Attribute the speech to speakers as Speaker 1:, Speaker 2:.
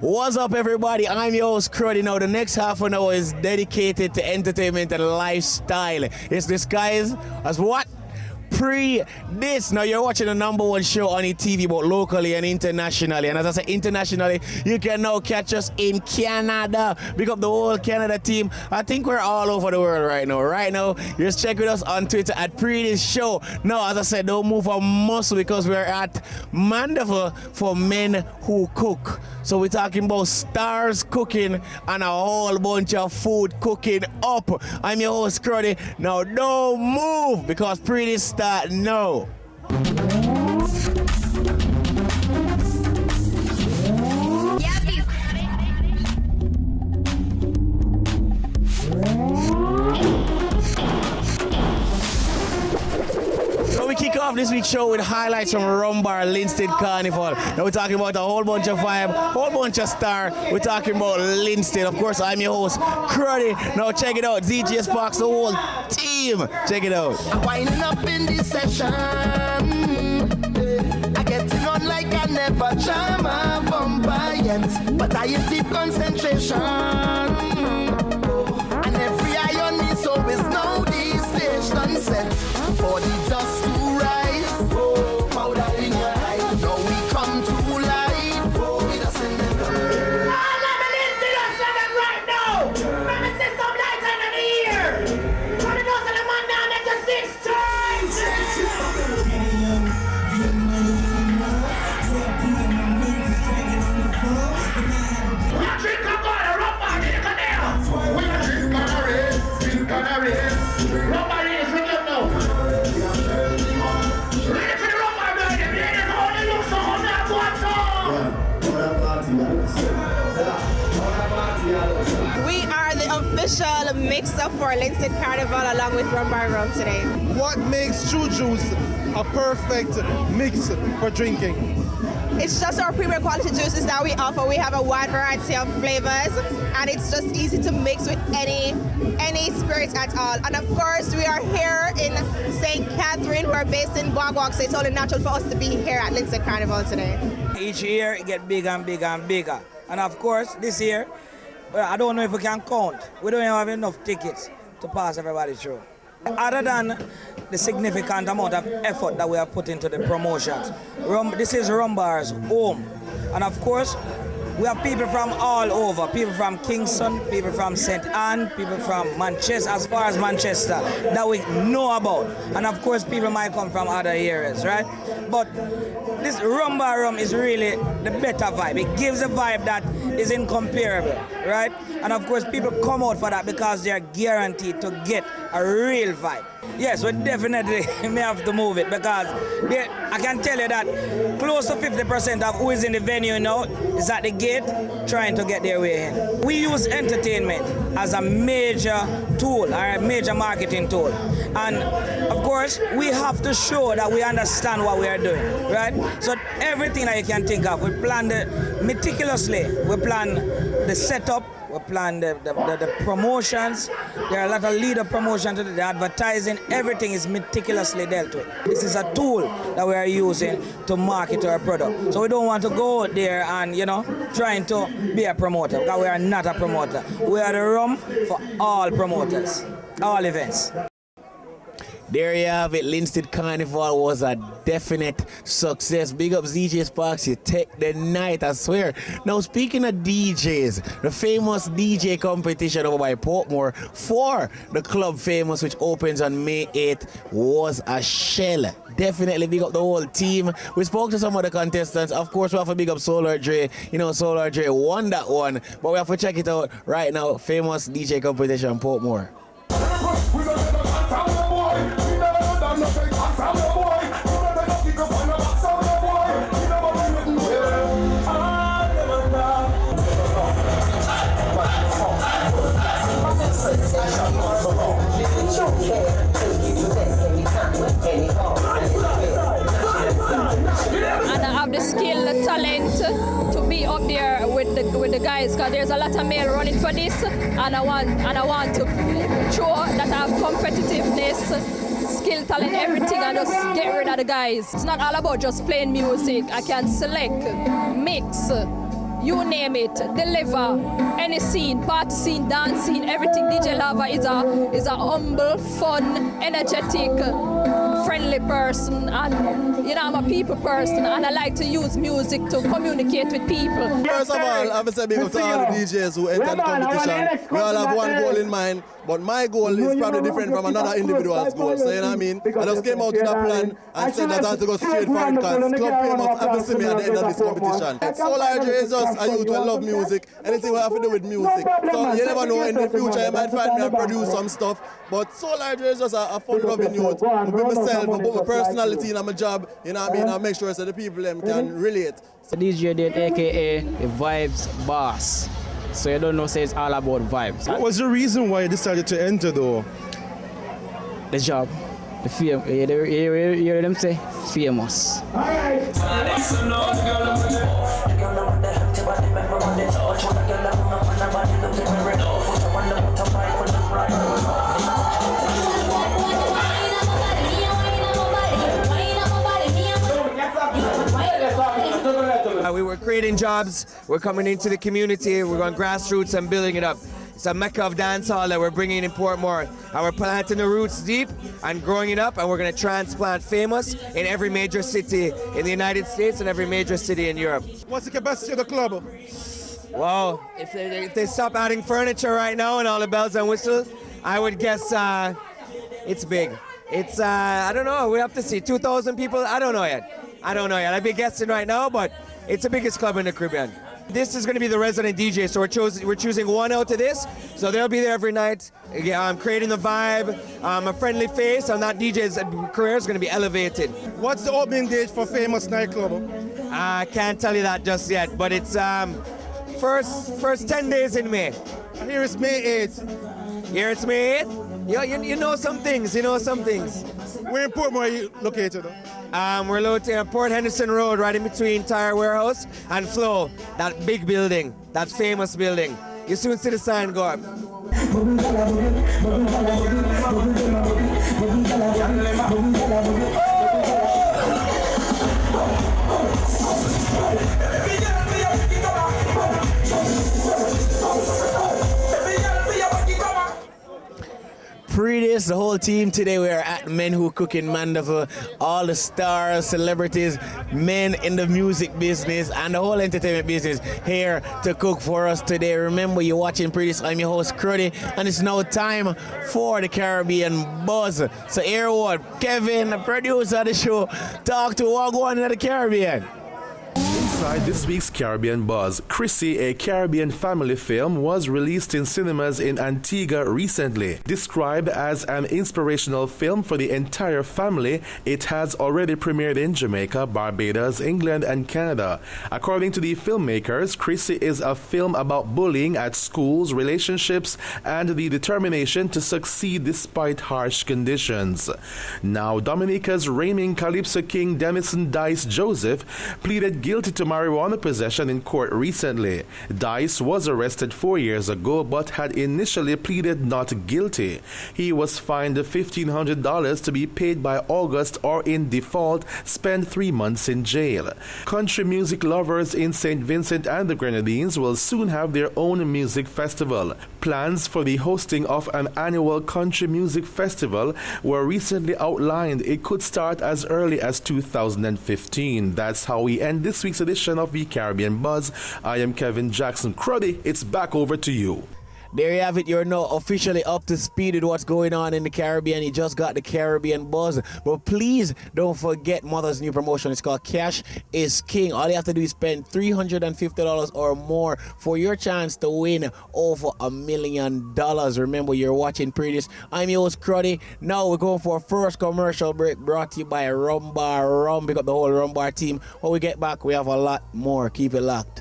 Speaker 1: What's up, everybody? I'm your host, Cruddy. Now, the next half an hour is dedicated to entertainment and lifestyle. It's disguised as what? Pree Dis. Now, you're watching the #1 show on the TV, both locally and internationally. And as I say, internationally, you can now catch us in Canada. Big up the whole Canada team. I think we're all over the world right now. Right now, just check with us on Twitter at Pree Dis Show. Now, as I said, don't move a muscle because we're at Mandeville for Men Who Cook. So we're talking about stars cooking and a whole bunch of food cooking up. I'm your host, Cruddy. Now, don't move because Pree Dis start now. So we kick off this week's show with highlights from Rumbar Linstead Carnival. Now we're talking about a whole bunch of vibe, whole bunch of star. We're talking about Linstead. Of course, I'm your host, Cruddy. Now check it out, ZJ Sparks, the whole team. Check it out.
Speaker 2: I'm winding up in this session. I get it on like I never jam a bumper yet. But I in deep concentration. And every iron is always know the station set. For the dust to rise, oh, powder in your eye. Now we come to life, oh, we just send them. All of the Lindsay just send them right now. Let me see some lights under the ear. When it goes to the man down at the 6 times. We are drink a bottle of rubber in the canal. We are drink canary, rubber is ring up now. Ready for the rubber, baby. Ladies, how they look so on that one.
Speaker 3: We are the official mix-up for Linstead Carnival along with Rumbar Rum today.
Speaker 4: What makes True Juice a perfect mix for drinking?
Speaker 3: It's just our premier quality juices that we offer. We have a wide variety of flavors and it's just easy to mix with any spirits at all. And of course, we are here in St. Catherine. We're based in Bogwalk, so it's only natural for us to be here at Linstead Carnival today.
Speaker 5: Each year it gets bigger and bigger and bigger. And of course, this year, well, I don't know if we can count. We don't have enough tickets to pass everybody through. Other than the significant amount of effort that we have put into the promotions, this is Rumbar's home. And of course, we have people from all over, people from Kingston, people from St. Anne, people from Manchester, as far as Manchester, that we know about. And of course, people might come from other areas, right? But this Rumbar Rum is really the better vibe. It gives a vibe that is incomparable, right? And of course, people come out for that because they are guaranteed to get a real vibe. Yes, we definitely may have to move it because I can tell you that close to 50% of who is in the venue now is at the gate trying to get their way in. We use entertainment as a major tool, or a major marketing tool. And of course, we have to show that we understand what we are doing, right? So everything that you can think of, we plan it meticulously. We plan the setup, we plan the promotions. There are a lot of leader promotions, the advertising, everything is meticulously dealt with. This is a tool that we are using to market our product. So we don't want to go out there and, trying to be a promoter, because we are not a promoter. We are the rum for all promoters, all events.
Speaker 1: There you have it. Linstead Carnival was a definite success. Big up ZJ Sparks, you take the night, I swear. Now, speaking of DJs, the famous DJ competition over by Portmore for the Club Famous, which opens on May 8th, was a shell. Definitely big up the whole team. We spoke to some of the contestants. Of course, we have to big up Solar Dre. Solar Dre won that one, but we have to check it out right now. Famous DJ competition, Portmore.
Speaker 6: And I have the skill, the talent to be up there with the guys, because there's a lot of male running for this, and I want to show that I have competitiveness, skill, talent, everything, and just get rid of the guys. It's not all about just playing music. I can select, mix, you name it, deliver any scene, party scene, dance scene, everything. DJ Lava is a humble, fun, energetic, friendly person, and you know, I'm a people person, and I like to use music to communicate with people.
Speaker 7: First of all, I have to say big up to all the DJs who enter the competition. We all have one goal in mind, but my goal is probably different from another individual's goal. So you know what I mean? I just came out with a plan and said that I have to go straight for it because Club Famous have to see me at the end of this competition. Solar is just a youth who love music. Anything we have to do with music. So you never know, in the future you might find me and produce some stuff. But Solar is just a fun-loving youth. I put myself, I put my personality in my job, you know what I mean? I make sure so the people them can relate.
Speaker 8: So DJ Date, aka the Vibes Boss. So you don't know, say it's all about vibes.
Speaker 4: What was the reason why you decided to enter though?
Speaker 8: The job, the fame. You hear them say famous.
Speaker 1: We were creating jobs, we're coming into the community, we're going grassroots and building it up. It's a mecca of dancehall that we're bringing in Portmore. And we're planting the roots deep and growing it up, and we're going to transplant Famous in every major city in the United States and every major city in Europe.
Speaker 4: What's the capacity of the club?
Speaker 1: Well, if they stop adding furniture right now and all the bells and whistles, I would guess it's big. It's, I don't know, we have to see. 2,000 people? I don't know yet. I'd be guessing right now, but it's the biggest club in the Caribbean. This is going to be the resident DJ, so we're choosing one out of this. So they'll be there every night, creating the vibe, a friendly face, and that DJ's career is going to be elevated.
Speaker 4: What's the opening date for Famous nightclub?
Speaker 1: I can't tell you that just yet, but it's first 10 days in May.
Speaker 4: Here it's May 8th.
Speaker 1: Here it's May 8th? You know some things,
Speaker 4: Where in Portmore are you located?
Speaker 1: We're located on Port Henderson Road, right in between Tire Warehouse and Flow, that big building, that famous building. You soon see the sign go up.
Speaker 2: Pree Dis, the whole team today, we are at Men Who Cook in Mandeville. All the stars, celebrities, men in the music business and the whole entertainment business here to cook for us today. Remember, you're watching Pree Dis. I'm your host, Cruddy, and it's now time for the Caribbean Buzz. So here what, Kevin, the producer of the show, talk to one in the Caribbean.
Speaker 9: Inside this week's Caribbean Buzz, Chrissy, a Caribbean family film, was released in cinemas in Antigua recently. Described as an inspirational film for the entire family, it has already premiered in Jamaica, Barbados, England, and Canada. According to the filmmakers, Chrissy is a film about bullying at schools, relationships, and the determination to succeed despite harsh conditions. Now, Dominica's reigning Calypso King Denison Dice Joseph pleaded guilty to marijuana possession in court recently. Dice was arrested 4 years ago but had initially pleaded not guilty. He was fined $1,500 to be paid by August or in default spend 3 months in jail. Country music lovers in St. Vincent and the Grenadines will soon have their own music festival. Plans for the hosting of an annual country music festival were recently outlined. It could start as early as 2015. That's how we end this week's edition of the Caribbean Buzz. I am Kevin Jackson. Cruddy, it's back over to you.
Speaker 2: There you have it. You're now officially up to speed with what's going on in the Caribbean. You just got the Caribbean Buzz. But please don't forget Mother's new promotion. It's called Cash is King. All you have to do is spend $350 or more for your chance to win over $1 million. Remember, you're watching Pree Dis. I'm your host, Cruddy. Now we're going for our first commercial break brought to you by Rum Bar Rum. Pick up the whole Rum Bar team. When we get back, we have a lot more. Keep it locked.